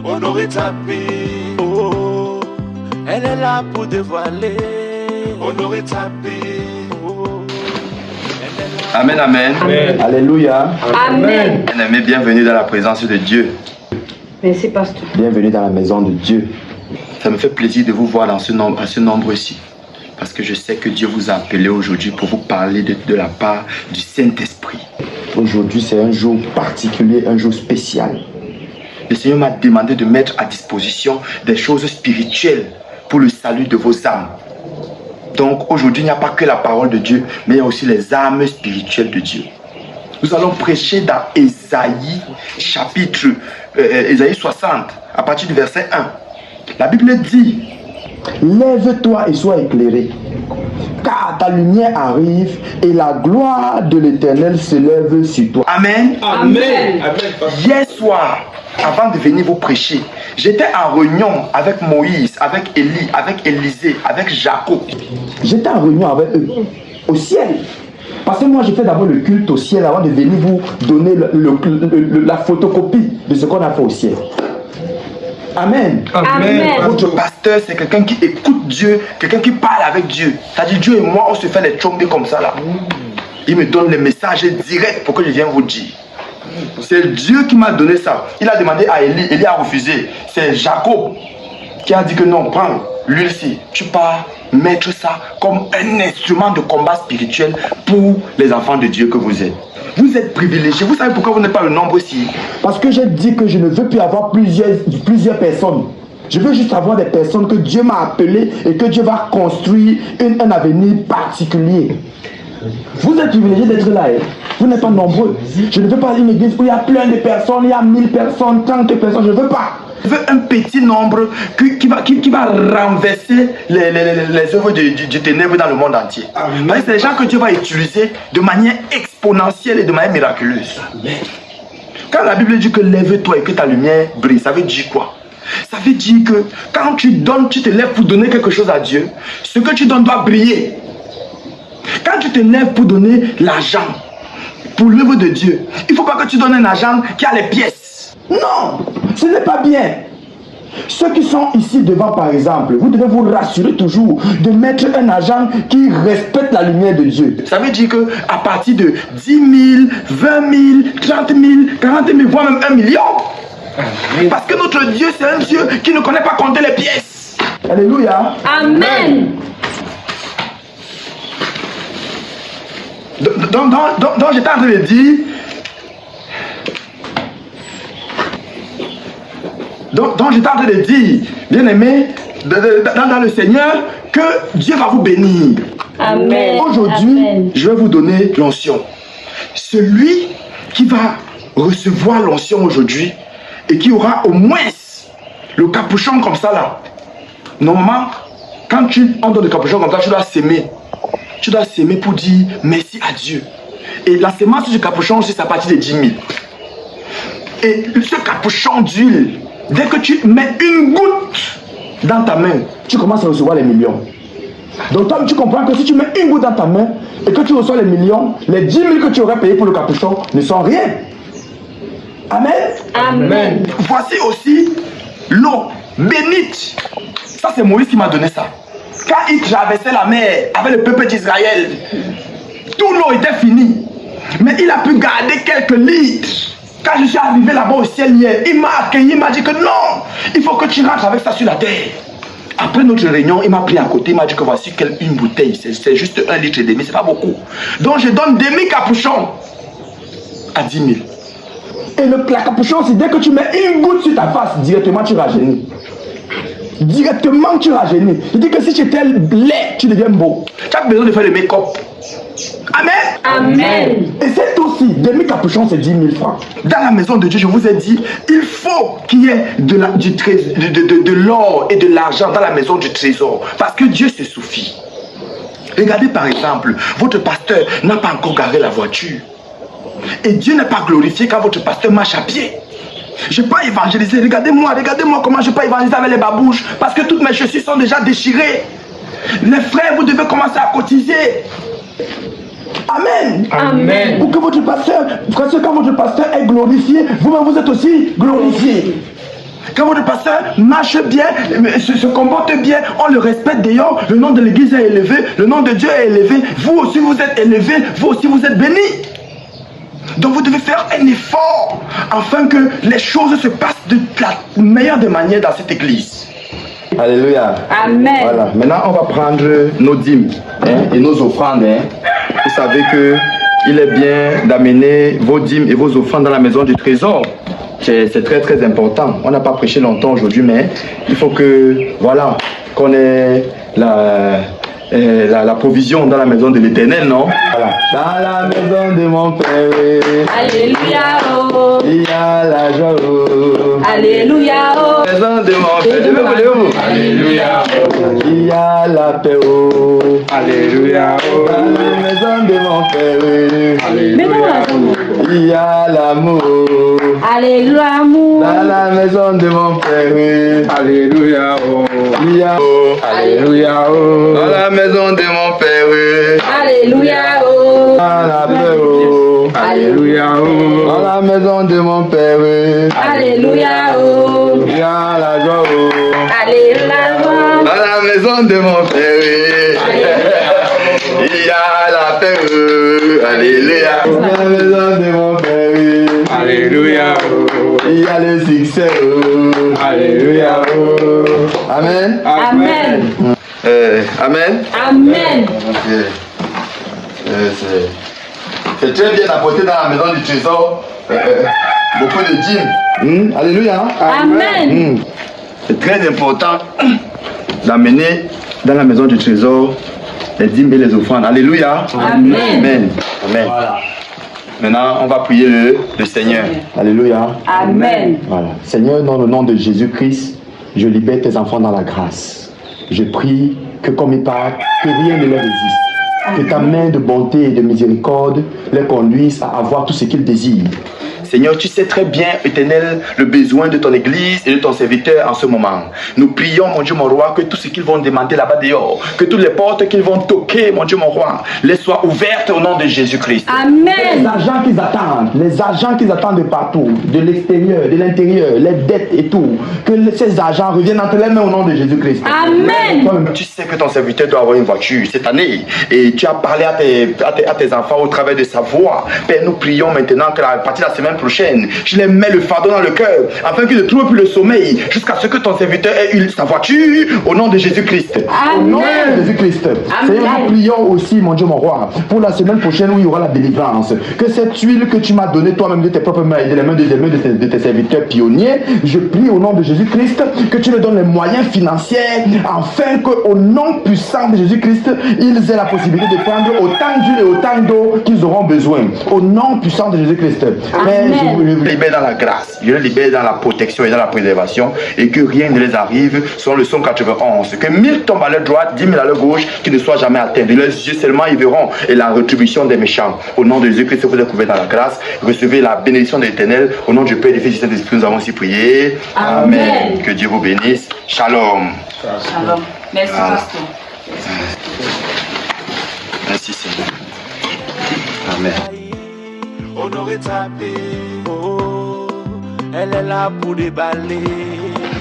honorer ta vie. Oh, elle est là pour dévoiler, honorer ta vie. Oh, amen, amen. Amen. Alléluia. Amen. Bien-aimés, bienvenue dans la présence de Dieu. Merci, pasteur. Bienvenue dans la maison de Dieu. Ça me fait plaisir de vous voir dans ce nombre-ci. Parce que je sais que Dieu vous a appelé aujourd'hui pour vous parler de la part du Saint-Esprit. Aujourd'hui, c'est un jour particulier, un jour spécial. Le Seigneur m'a demandé de mettre à disposition des choses spirituelles pour le salut de vos âmes. Donc aujourd'hui, il n'y a pas que la parole de Dieu, mais il y a aussi les âmes spirituelles de Dieu. Nous allons prêcher dans Ésaïe, chapitre Ésaïe 60, à partir du verset 1. La Bible dit: lève-toi et sois éclairé, car ta lumière arrive et la gloire de l'Éternel se lève sur toi. Amen. Amen. Hier soir, avant de venir vous prêcher, j'étais en réunion avec Moïse, avec Élie, avec Élisée, avec Jacob. J'étais en réunion avec eux, au ciel. Parce que moi, j'ai fait d'abord le culte au ciel avant de venir vous donner la photocopie de ce qu'on a fait au ciel. Amen. Amen. Votre pasteur, c'est quelqu'un qui écoute Dieu, quelqu'un qui parle avec Dieu. C'est-à-dire, Dieu et moi, on se fait les chongés comme ça là. Il me donne les messages directs pour que je vienne vous dire. C'est Dieu qui m'a donné ça. Il a demandé à Élie, Élie a refusé. C'est Jacob qui a dit que non, prends l'huile-ci. Tu pars mettre ça comme un instrument de combat spirituel pour les enfants de Dieu que vous êtes. Vous êtes privilégiés. Vous savez pourquoi vous n'êtes pas le nombre ici? Parce que j'ai dit que je ne veux plus avoir plusieurs personnes. Je veux juste avoir des personnes que Dieu m'a appelées et que Dieu va construire un avenir particulier. Vous êtes privilégiés d'être là. Vous n'êtes pas nombreux. Je ne veux pas une église où il y a plein de personnes, il y a 1000 personnes, 30 personnes. Je ne veux pas. Je veux un petit nombre qui va renverser les œuvres du ténèbre dans le monde entier. Mais c'est les gens que Dieu va utiliser de manière exponentielle et de manière miraculeuse. Quand la Bible dit que lève-toi et que ta lumière brille, ça veut dire quoi? Ça veut dire que quand tu donnes, tu te lèves pour donner quelque chose à Dieu, ce que tu donnes doit briller. Quand tu te lèves pour donner l'argent, pour l'œuvre de Dieu, il ne faut pas que tu donnes un argent qui a les pièces. Non, ce n'est pas bien. Ceux qui sont ici devant, par exemple, vous devez vous rassurer toujours de mettre un argent qui respecte la lumière de Dieu. Ça veut dire qu'à partir de 10 000, 20 000, 30 000, 40 000, voire même 1 million. Parce que notre Dieu, c'est un Dieu qui ne connaît pas compter les pièces. Alléluia. Amen. Donc j'étais en train de dire, donc j'étais en train de dire, bien aimé, dans le Seigneur, que Dieu va vous bénir. Amen. Aujourd'hui, je vais vous donner l'onction. Celui qui va recevoir l'onction aujourd'hui et qui aura au moins le capuchon comme ça là. Normalement, quand tu entres le capuchon comme ça, tu dois s'aimer. Tu dois s'aimer pour dire merci à Dieu. Et la sémence du capuchon aussi, c'est à partir de 10 000. Et ce capuchon d'huile, dès que tu mets une goutte dans ta main, Tu commences à recevoir les millions. Donc toi, tu comprends que si tu mets une goutte dans ta main et que tu reçois les millions, les 10 000 que tu aurais payé pour le capuchon ne sont rien. Amen. Amen. voici aussi l'eau bénite. Ça, c'est Moïse qui m'a donné ça. Quand il traversait la mer avec le peuple d'Israël, tout l'eau était fini. Mais il a pu garder quelques litres. Quand je suis arrivé là-bas au ciel hier, il m'a accueilli, il m'a dit que non, il faut que tu rentres avec ça sur la terre. Après notre réunion, il m'a pris à côté, il m'a dit que voici une bouteille, c'est juste 1,5 litre, c'est pas beaucoup. Donc je donne demi-capuchon à 10 000. Et le capuchon, c'est dès que tu mets une goutte sur ta face, directement tu rajeunis. Directement tu rajeunis. Je dis que si tu étais laid, tu deviens beau. Tu as besoin de faire le make-up. Amen. Amen. Et c'est aussi, demi-capuchon, c'est 10 000 francs. Dans la maison de Dieu, je vous ai dit, il faut qu'il y ait de l'or et de l'argent dans la maison du trésor. Parce que Dieu se suffit. Regardez par exemple, votre pasteur n'a pas encore garé la voiture. Et Dieu n'est pas glorifié quand votre pasteur marche à pied. Je n'ai pas évangélisé. Regardez-moi comment je peux évangéliser avec les babouches. Parce que toutes mes chaussures sont déjà déchirées. Les frères, vous devez commencer à cotiser. Amen. Amen. Pour que votre pasteur, parce que quand votre pasteur est glorifié, vous-même vous êtes aussi glorifié. Quand votre pasteur marche bien, se comporte bien, on le respecte d'ailleurs, le nom de l'église est élevé, le nom de Dieu est élevé, vous aussi vous êtes élevé, vous aussi vous êtes bénis. Donc vous devez faire un effort afin que les choses se passent de la meilleure des manières dans cette église. Alléluia. Amen. Voilà. Maintenant, on va prendre nos dîmes et nos offrandes. Vous savez que il est bien d'amener vos dîmes et vos offrandes dans la maison du trésor. C'est très très important. On n'a pas prêché longtemps aujourd'hui, mais il faut que, voilà, qu'on ait la provision dans la maison de l'Éternel, non? Voilà. Dans la maison de mon Père, Alléluia. Oh. il y a la joie. Alléluia. Oh. Dans la maison de mon Père, levez-vous. Alléluia. Il y a la paix. Oh. Alléluia. Dans la maison de mon Père, il y a l'amour. Alléluia. Amour. Dans la maison de mon Père, Alléluia. il y a Alléluia. dans la maison de mon Père, Alléluia. Oh. dans la paix. Oh. Alléluia. Dans la maison de mon Père, Alléluia. Oh. il y a la joie. Oh. Alléluia. Dans la maison de mon Père, il y a la paix. Oh. Alléluia. Dans la maison de mon Père, Alléluia. il y a le succès. Oh. Alléluia. Amen. Amen. Amen. Amen. C'est très bien d'apporter dans la maison du trésor beaucoup de dîmes. Alléluia. Amen. C'est très important d'amener dans la maison du trésor les dîmes et les offrandes. Alléluia. Amen. Amen. Amen. Voilà. Maintenant, on va prier le Seigneur. Alléluia. Amen. Voilà. Seigneur, dans le nom de Jésus-Christ, je libère tes enfants dans la grâce. Je prie que comme ils partent, que rien ne leur résiste. Que ta main de bonté et de miséricorde les conduise à avoir tout ce qu'ils désirent. Seigneur, tu sais très bien, Éternel, le besoin de ton Église et de ton serviteur en ce moment. Nous prions, mon Dieu, mon roi, que tout ce qu'ils vont demander là-bas dehors, que toutes les portes qu'ils vont toquer, mon Dieu, mon roi, les soient ouvertes au nom de Jésus-Christ. Amen. Les argents qu'ils attendent de partout, de l'extérieur, de l'intérieur, les dettes et tout, que ces argents reviennent entre les mains au nom de Jésus-Christ. Amen. Toi-même, tu sais que ton serviteur doit avoir une voiture cette année et tu as parlé à tes enfants au travers de sa voix. Père, nous prions maintenant que à partir de la semaine prochaine, je les mets le fardeau dans le cœur afin qu'ils ne trouvent plus le sommeil jusqu'à ce que ton serviteur ait eu sa voiture au nom de Jésus-Christ. Au nom de Jésus-Christ. Seigneur, nous prions aussi, mon Dieu, mon roi, pour la semaine prochaine où il y aura la délivrance. Que cette huile que tu m'as donnée toi-même de tes propres mains et de les mains de tes serviteurs pionniers, je prie au nom de Jésus-Christ que tu leur donnes les moyens financiers afin qu'au nom puissant de Jésus-Christ, ils aient la possibilité de prendre autant d'huile et autant d'eau qu'ils auront besoin. Au nom puissant de Jésus-Christ. Mais je les libère dans la grâce, je les libère dans la protection et dans la préservation et que rien ne les arrive selon le psaume 91. Que 1000 tombent à leur droite, 10 000 à leur gauche, qui ne soient jamais atteints. De leurs yeux seulement ils verront et la rétribution des méchants. Au nom de Jésus-Christ, vous êtes couverts dans la grâce. Recevez la bénédiction de l'Éternel. Au nom du Père, du Fils et du Saint-Esprit, nous avons aussi prié. Amen. Que Dieu vous bénisse. Shalom. Shalom. Merci, pasteur. Merci Seigneur. Amen. Honorer ta paix, oh, elle est là pour déballer.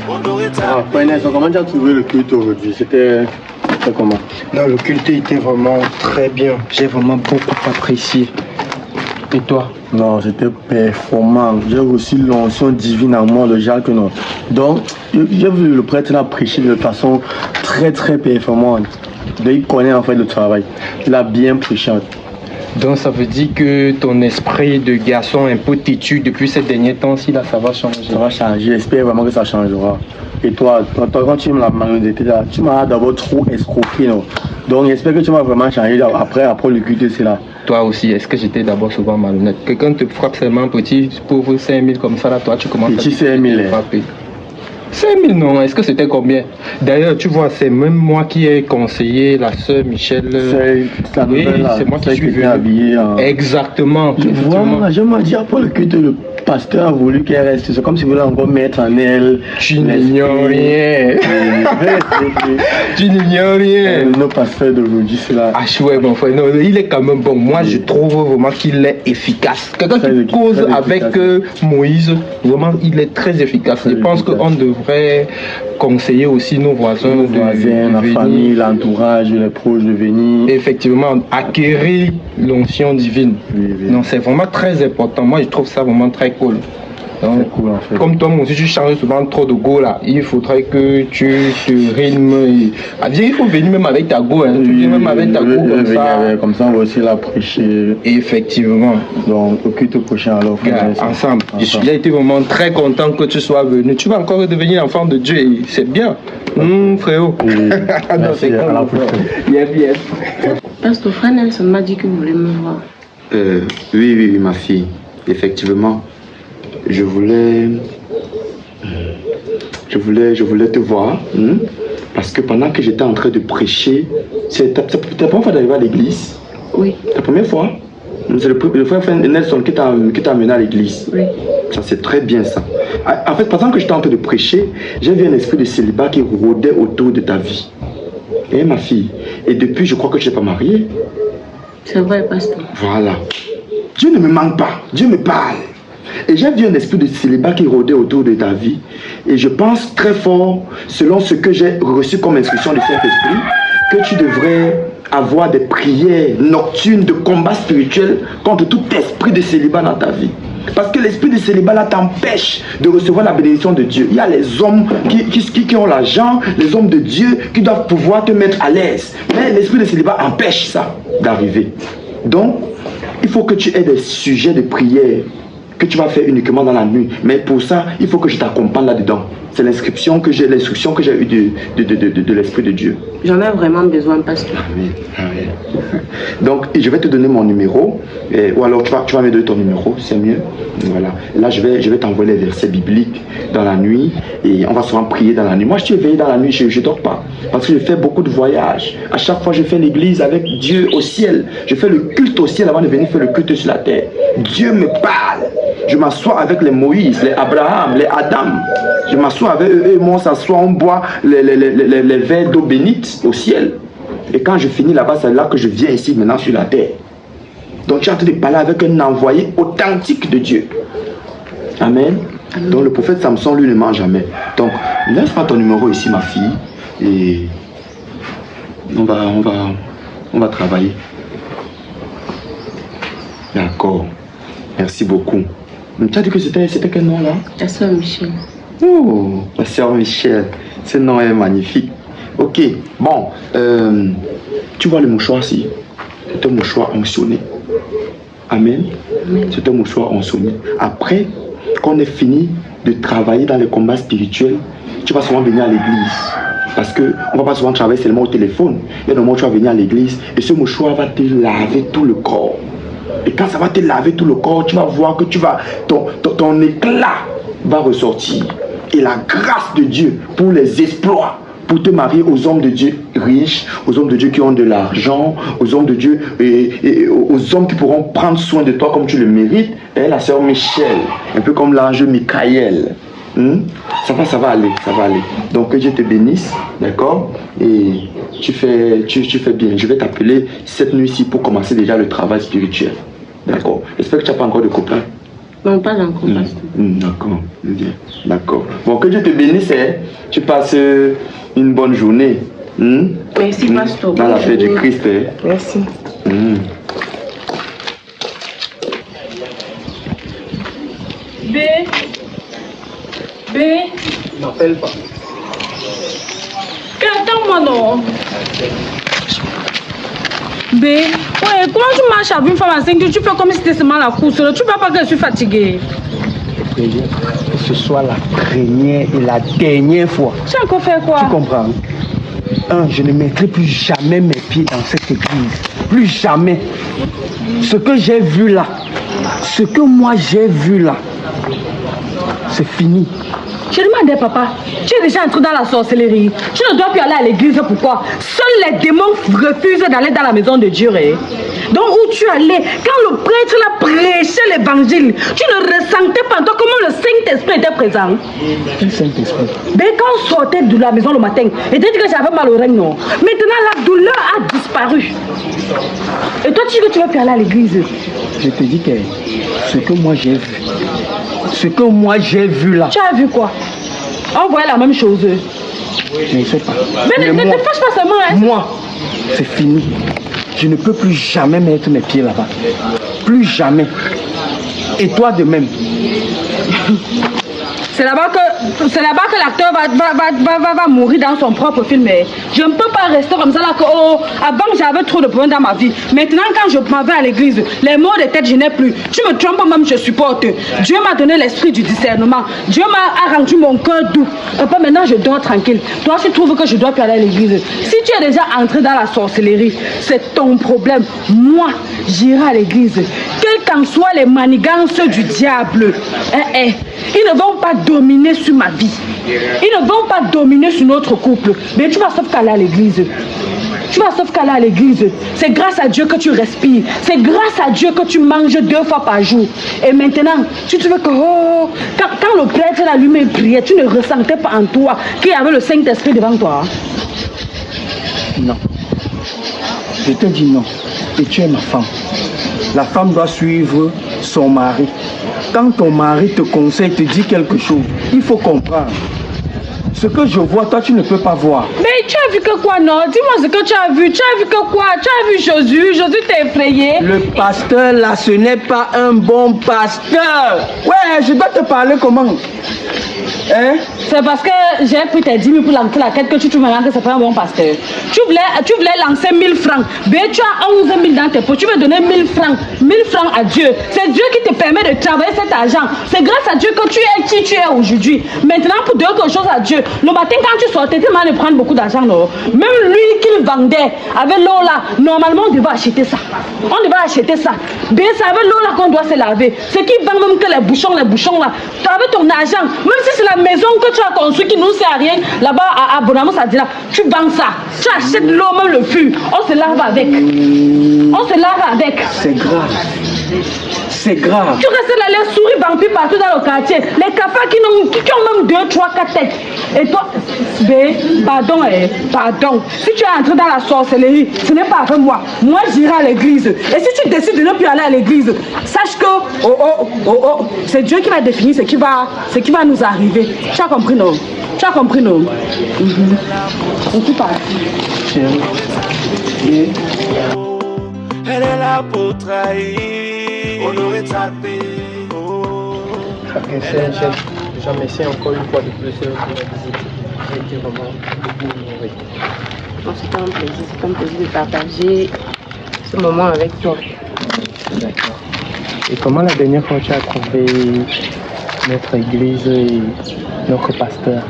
Honorer ta paix. Nelson, comment tu as trouvé le culte aujourd'hui? C'était comment? Non, le culte était vraiment très bien. J'ai vraiment beaucoup apprécié. Et toi? Non, c'était performant. J'ai reçu l'onction divine en moi, le Jacques, non. Donc, j'ai vu le prêtre là prêcher de façon très très performante. Donc, il connaît en fait le travail. Il a bien prêché. Donc ça veut dire que ton esprit de garçon un peu têtu depuis ces derniers temps, si là ça va changer. Ça va changer, j'espère vraiment que ça changera. Et toi quand tu me l'as malhonnêteté là, tu m'as d'abord trop escroqué, non? Donc j'espère que tu vas vraiment changer après le culte, c'est là. Toi aussi, est-ce que j'étais d'abord souvent malhonnête? Quelqu'un te frappe seulement petit, pauvre 5000 comme ça là, toi tu commences petit à 5000 frapper. 5000 non, est-ce que c'était combien? D'ailleurs, tu vois, c'est même moi qui ai conseillé la sœur Michel. Oui, c'est moi qui suis venu. Habillé en... Exactement. Voilà, je m'ai dit après le culte, pasteur a voulu qu'elle reste. C'est comme si vous voulez encore mettre en elle. Tu n'ignores rien. Tu n'ignores rien. Nos pasteurs d'aujourd'hui, c'est là. Ah, ouais, mon frère. Non, il est quand même bon. Moi, je trouve vraiment qu'il est efficace. Quelqu'un qui cause avec Moïse, vraiment, il est très efficace. Je pense qu'on devrait conseiller aussi nos voisins, la famille, l'entourage, les proches de venir. Effectivement, acquérir l'onction divine. Non, c'est vraiment très important. Moi, je trouve ça vraiment très cool. Donc, cool en fait. Comme toi, moi aussi, tu changes souvent trop de go là. Il faudrait que tu te rythmes. Il faut venir même avec ta go. Hein. Tu viens même avec ta go comme ça. Comme ça, on va aussi la prêcher. Effectivement. Donc, occupe le prochain alors. Ensemble. J'ai été vraiment très content que tu sois venu. Tu vas encore devenir enfant de Dieu. Et c'est bien. Frérot. Non, c'est cool. Yes. Pasteur Frère Nelson m'a dit que vous voulez me voir. Oui, ma fille. Effectivement. Je voulais te voir, parce que pendant que j'étais en train de prêcher, c'est ta première fois d'arriver à l'église? Oui. Ta première fois? C'est le frère Nelson qui t'a amené à l'église? Oui. Ça, c'est très bien ça. En fait, pendant que j'étais en train de prêcher, j'ai vu un esprit de célibat qui rôdait autour de ta vie. Et ma fille, et depuis, je crois que tu n'es pas mariée. C'est vrai, pasteur. Voilà. Dieu ne me manque pas, Dieu me parle. Et j'ai vu un esprit de célibat qui rôdait autour de ta vie. Et je pense très fort, selon ce que j'ai reçu comme instruction du Saint-Esprit, que tu devrais avoir des prières nocturnes de combat spirituel contre tout esprit de célibat dans ta vie. Parce que l'esprit de célibat là t'empêche de recevoir la bénédiction de Dieu. Il y a les hommes qui ont l'argent, les hommes de Dieu qui doivent pouvoir te mettre à l'aise. Mais l'esprit de célibat empêche ça d'arriver. Donc, il faut que tu aies des sujets de prière que tu vas faire uniquement dans la nuit. Mais pour ça, il faut que je t'accompagne là-dedans. C'est l'instruction que j'ai eue de l'Esprit de Dieu. J'en ai vraiment besoin, pasteur. Amen. Donc, je vais te donner mon numéro, ou alors tu vas me donner ton numéro, c'est mieux. Voilà. Et là, je vais t'envoyer les versets bibliques dans la nuit, et on va souvent prier dans la nuit. Moi, je suis éveillé dans la nuit, je ne dors pas, parce que je fais beaucoup de voyages. À chaque fois, je fais l'église avec Dieu au ciel. Je fais le culte au ciel avant de venir faire le culte sur la terre. Dieu me parle. Je m'assois avec les Moïse, les Abraham, les Adam. Je m'assois avec eux et moi on s'assoit, on boit les verres d'eau bénite au ciel. Et quand je finis là-bas, c'est là que je viens ici maintenant sur la terre. Donc tu es en train de parler avec un envoyé authentique de Dieu. Amen. Donc le prophète Samson lui ne ment jamais. Donc laisse-moi ton numéro ici ma fille. Et on va travailler. D'accord. Merci beaucoup. Tu as dit que c'était quel nom là? La sœur Michel. Oh, la sœur Michel. Ce nom est magnifique. Ok, bon. Tu vois le mouchoir ici? C'est un mouchoir onction. Amen. C'est un mouchoir onction. Après qu'on ait fini de travailler dans les combats spirituels, tu vas souvent venir à l'église. Parce qu'on ne va pas souvent travailler seulement au téléphone. Il y a des moments où tu vas venir à l'église et ce mouchoir va te laver tout le corps. Et quand ça va te laver tout le corps, tu vas voir que ton éclat va ressortir. Et la grâce de Dieu pour les exploits, pour te marier aux hommes de Dieu riches, aux hommes de Dieu qui ont de l'argent, aux hommes de Dieu et aux hommes qui pourront prendre soin de toi comme tu le mérites. Et la sœur Michel, un peu comme l'ange Michael. Ça va aller. Donc que Dieu te bénisse, d'accord? Et tu fais bien. Je vais t'appeler cette nuit-ci pour commencer déjà le travail spirituel. D'accord? J'espère que tu n'as pas encore de copains. Non, pas encore, pasteur. D'accord, bien. D'accord. Bon, que Dieu te bénisse, hein? Tu passes une bonne journée. Merci, pasteur. Dans la paix du Christ. Hein? Merci. B. N'appelle pas. Attends-moi non. B. Ouais, comment tu marches avec une femme enceinte? Tu fais comme si c'était seulement la course. Tu ne vois pas que je suis fatiguée. Que ce soit la première et la dernière fois. Tu as encore fait quoi? Tu comprends? Je ne mettrai plus jamais mes pieds dans cette église. Plus jamais. Ce que j'ai vu là, ce que moi j'ai vu là, c'est fini. Je demandais, papa, tu es déjà entré dans la sorcellerie. Tu ne dois plus aller à l'église, pourquoi? Seuls les démons refusent d'aller dans la maison de Dieu. Donc où tu allais, quand le prêtre l'a prêché l'évangile, tu ne ressentais pas Saint-Esprit était présent. Quel Saint-Esprit? Mais quand on sortait de la maison le matin, et tu dis que j'avais mal au rein, non. Maintenant, la douleur a disparu. Et toi, tu dis que tu veux plus aller à l'église. Je te dis que ce que moi j'ai vu, ce que moi j'ai vu là. Tu as vu quoi? On voyait la même chose. Je ne sais pas. Mais ne te fâche pas seulement, hein. Moi, c'est fini. Je ne peux plus jamais mettre mes pieds là-bas. Plus jamais. Et toi de même. C'est là-bas que l'acteur va mourir dans son propre film. Mais je ne peux pas rester comme ça là que avant j'avais trop de problèmes dans ma vie. Maintenant quand je m'en vais à l'église, les maux de tête je n'ai plus. Tu me trompes même, je supporte. Dieu m'a donné l'esprit du discernement. Dieu m'a rendu mon cœur doux. Et puis maintenant je dors tranquille. Toi tu trouves que je dois plus aller à l'église. Si tu es déjà entré dans la sorcellerie, c'est ton problème. Moi, j'irai à l'église. Quelles qu'en soient les manigances du diable, ils ne vont pas dominer sur ma vie. Ils ne vont pas dominer sur notre couple. Mais tu vas sauf qu'aller à l'église. Tu vas sauf qu'aller à l'église. C'est grâce à Dieu que tu respires. C'est grâce à Dieu que tu manges 2 fois par jour. Et maintenant, tu te veux que quand le prêtre allumé priait, tu ne ressentais pas en toi qu'il y avait le Saint-Esprit devant toi. Non. Je te dis non. Et tu es ma femme. La femme doit suivre son mari. Quand ton mari te conseille, te dit quelque chose, il faut comprendre. Ce que je vois, toi, tu ne peux pas voir. Mais tu as vu que quoi, non? Dis-moi ce que tu as vu. Tu as vu que quoi? Tu as vu Jésus? Jésus t'a effrayé. Le pasteur, là, ce n'est pas un bon pasteur. Ouais, je dois te parler comment? Hein? C'est parce que j'ai pris tes 10 000 pour lancer la quête que tu trouves maintenant que c'est pas un bon pasteur. Tu voulais lancer 1000 francs. Mais tu as 11 000 dans tes poches. Tu veux donner 1000 francs. 1000 francs à Dieu. C'est Dieu qui te permet de travailler cet argent. C'est grâce à Dieu que tu es qui tu es aujourd'hui. Maintenant, pour donner quelque chose à Dieu, le matin quand tu sortais, tu m'as de prendre beaucoup d'argent. Même lui qui le vendait avec l'eau là, normalement on devait acheter ça. On devait acheter ça. Mais c'est avec l'eau là qu'on doit se laver. C'est qui vend même que les bouchons là. Tu avais ton argent. Même si c'est la maison que tu as construite qui nous sert à rien, là-bas à Bonamo, ça dit là, tu vends ça. Tu achètes l'eau, même le fût. On se lave avec. On se lave avec. C'est grave. C'est grave. Tu restes là, les souris vampires partout dans le quartier. Les cafards qui ont même 2, 3, 4 têtes. Et toi, pardon. Si tu es entré dans la sorcellerie, ce n'est pas avec moi. Moi, j'irai à l'église. Et si tu décides de ne plus aller à l'église, sache que, c'est Dieu qui va définir ce qui va nous arriver. Tu as compris, non? Tu as compris, non? On peut pas. Elle est là pour trahir. On aurait tapé. Ok, c'est déjà merci encore une fois de plus pour la visite. J'ai été vraiment beaucoup honoré. C'était un plaisir de partager ce moment avec toi. D'accord. Et comment la dernière fois tu as trouvé notre église et notre pasteur?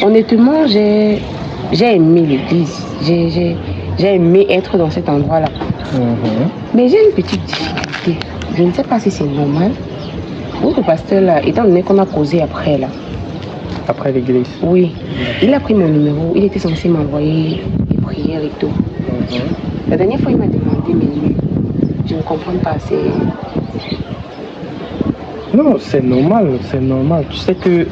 Honnêtement, j'ai aimé l'église. J'ai aimé être dans cet endroit-là. Mais j'ai une petite difficulté. Je ne sais pas si c'est normal. Votre pasteur là, étant donné qu'on a causé après là. Après l'église? Oui. Il a pris mon numéro. Il était censé m'envoyer des prières et tout. La dernière fois, il m'a demandé mes nuits. Je ne comprends pas. Non, c'est normal. Tu sais que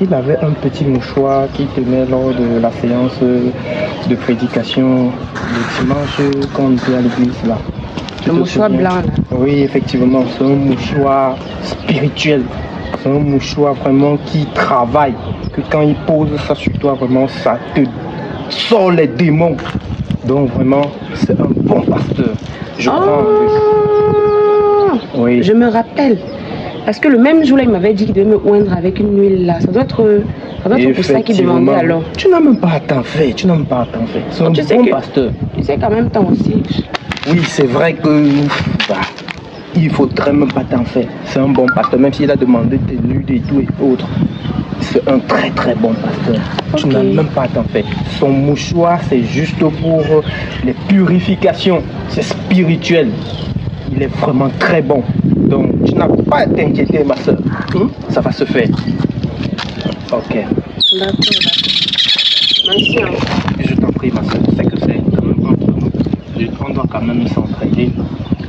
il avait un petit mouchoir qui tenait lors de la séance de prédication le dimanche quand on était à l'église là. Le mouchoir blanc là. Oui, effectivement, c'est un mouchoir spirituel. C'est un mouchoir vraiment qui travaille. Que quand il pose ça sur toi, vraiment, ça te sort les démons. Donc vraiment, c'est un bon pasteur. Je crois. Oui. Je me rappelle. Parce que le même jour là, il m'avait dit qu'il devait me oindre avec une huile là. Ça doit être pour ça qu'il demandait alors. Tu n'as même pas à t'en faire. C'est un bon pasteur. Tu sais qu'en même temps aussi. Oui, c'est vrai que il faudrait même pas t'en faire. C'est un bon pasteur, même s'il a demandé tes nuits et tout et autres. C'est un très très bon pasteur. Okay. Tu n'as même pas à t'en faire. Son mouchoir, c'est juste pour les purifications. C'est spirituel. Il est vraiment très bon. Donc, tu n'as pas à t'inquiéter, ma soeur. Ça va se faire. Ok. D'accord. Merci. Je t'en prie, ma soeur. C'est que c'est quand même entre nous. On doit quand même s'entraider.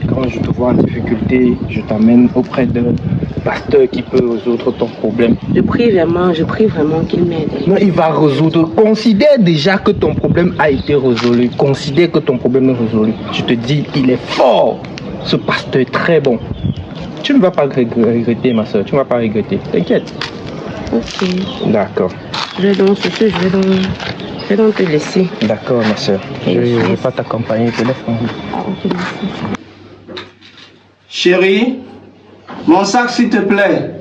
Quand quand je te vois en difficulté, je t'amène auprès d'un pasteur qui peut résoudre ton problème. Je prie vraiment qu'il m'aide. Non, il va résoudre. Considère déjà que ton problème a été résolu. Considère que ton problème est résolu. Je te dis, il est fort. Ce pasteur est très bon. Tu ne vas pas regretter, ma soeur. Tu ne vas pas regretter. T'inquiète. Ok. D'accord. Je vais donc te laisser. D'accord, ma soeur. Je ne vais pas t'accompagner. Te laisse tranquille. Ah, ok, merci. Chérie, mon sac s'il te plaît.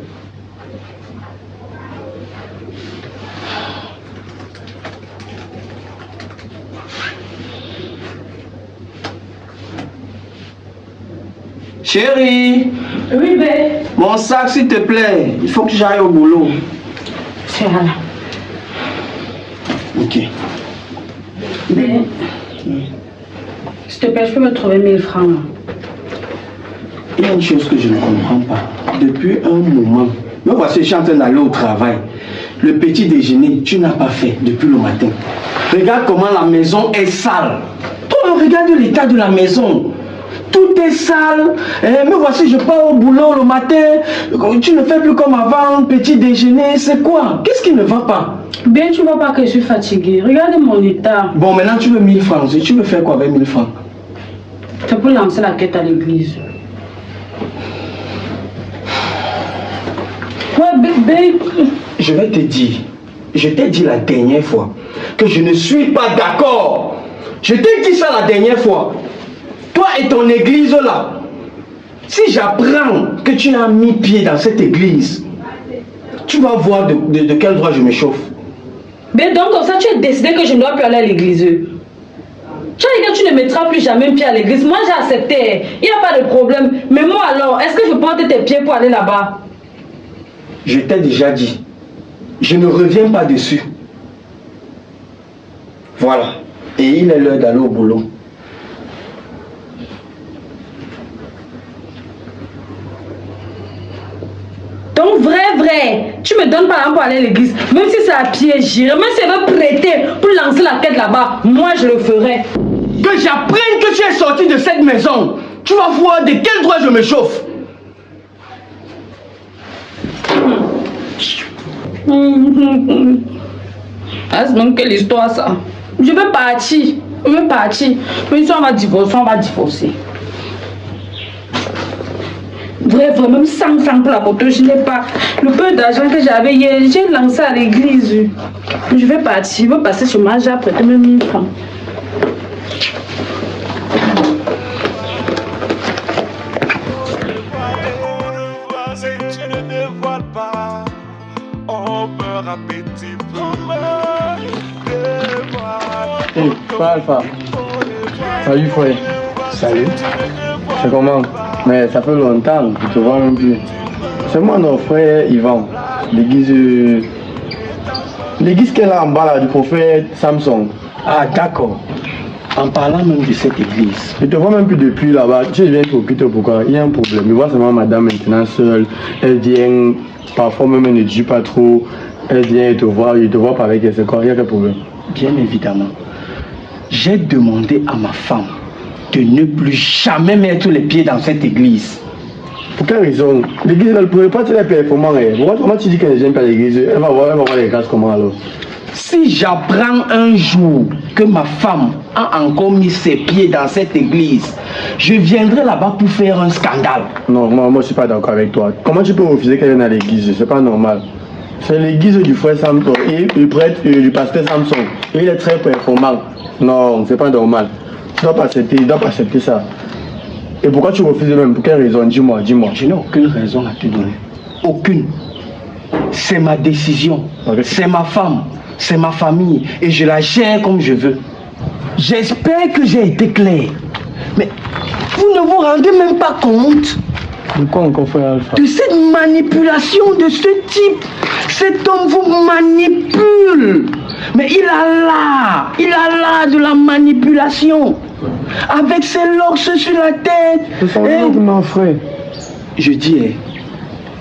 Chérie. Oui, bé. Mon sac s'il te plaît. Il faut que j'aille au boulot. C'est là. Ok. Bé. S'il te plaît, je peux me trouver 1000 francs. Il y a une chose que je ne comprends pas. Depuis un moment, me voici, je suis en train d'aller au travail. Le petit déjeuner, tu n'as pas fait depuis le matin. Regarde comment la maison est sale. Toi, regarde l'état de la maison. Tout est sale. Me voici, je pars au boulot le matin. Tu ne fais plus comme avant, petit déjeuner. C'est quoi? Qu'est-ce qui ne va pas? Bien, tu vois pas que je suis fatiguée. Regarde mon état. Bon, maintenant tu veux 1000 francs. Tu veux faire quoi avec 1000 francs? C'est pour lancer la quête à l'église. Ouais, bébé. Je vais te dire, je t'ai dit la dernière fois que je ne suis pas d'accord. Je t'ai dit ça la dernière fois. Toi et ton église là, si j'apprends que tu as mis pied dans cette église, tu vas voir de quel droit je me chauffe. Mais donc comme ça tu as décidé que je ne dois plus aller à l'église. Tu as dit que tu ne mettras plus jamais pied à l'église. Moi j'ai accepté, il n'y a pas de problème. Mais moi alors, est-ce que je porte tes pieds pour aller là-bas? Je t'ai déjà dit, je ne reviens pas dessus. Voilà, et il est l'heure d'aller au boulot. Donc vrai, tu me donnes par exemple pour aller à l'église, même si c'est à pied, j'irai, même si elle veut prêter pour lancer la quête là-bas, moi je le ferai. Que j'apprenne que tu es sorti de cette maison, tu vas voir de quel droit je me chauffe. Ah, c'est donc quelle histoire ça? Je veux partir, mais si on va divorcer, Vrai, même 100 francs pour la moto, je n'ai pas. Le peu d'argent que j'avais hier, j'ai lancé à l'église. Je vais partir, je vais passer sur moi, j'ai prêté même 1000 francs. Hey, pas Alpha. Salut frère. Salut. C'est comment? Mais ça fait longtemps, je te vois même plus. C'est moi notre frère Yvan. L'église qu'elle a en bas là, du prophète Samson. Ah d'accord. En parlant même de cette église. Je te vois même plus depuis là-bas. Tu viens t'occuper pourquoi? Il y a un problème. Je vois seulement madame maintenant seule. Elle vient, parfois même elle ne dit pas trop. Elle vient te voir parler avec elle. C'est quoi? Il y a quel problème? Bien évidemment. J'ai demandé à ma femme de ne plus jamais mettre les pieds dans cette église. Pour quelle raison? L'église elle ne pourrait pas être performante. Pourquoi tu dis qu'elle n'aime pas l'église? Elle va voir les grâces comment alors? Si j'apprends un jour que ma femme a encore mis ses pieds dans cette église, je viendrai là-bas pour faire un scandale. Non, moi je ne suis pas d'accord avec toi. Comment tu peux refuser qu'elle vienne à l'église? C'est pas normal. C'est l'église du frère Samson et du prêtre et du pasteur Samson. Et il est très performant. Non, c'est pas normal. Tu dois pas accepter ça. Et pourquoi tu refuses même? Pour quelle raison? Dis-moi. Je n'ai aucune raison à te donner. Aucune. C'est ma décision. Okay. C'est ma femme. C'est ma famille. Et je la gère comme je veux. J'espère que j'ai été clair. Mais vous ne vous rendez même pas compte de quoi encore, frère Alpha? De cette manipulation de ce type. Cet homme vous manipule. Mais il a l'art de la manipulation. Avec ses locks sur la tête. C'est mon frère. Je dis,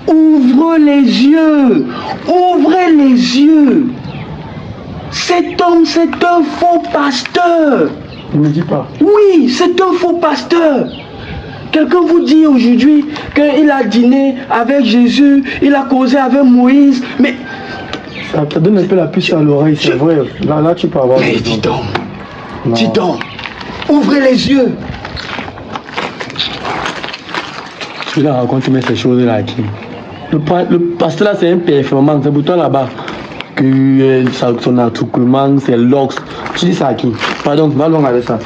ouvre les yeux. Ouvrez les yeux. Cet homme, c'est un faux pasteur. Ne me dis pas. Oui, c'est un faux pasteur. Quelqu'un vous dit aujourd'hui qu'il a dîné avec Jésus, il a causé avec Moïse, mais... Ça te donne un peu la puce à l'oreille, c'est vrai. Là, tu peux avoir... Mais dis donc, ouvrez les yeux. Tu la racontes, mais ces choses-là qui... Le pasteur là, c'est un performant, c'est pour toi là-bas. Que son attroupement, c'est l'ox. Tu dis ça à qui? Pardon, va loin avec ça.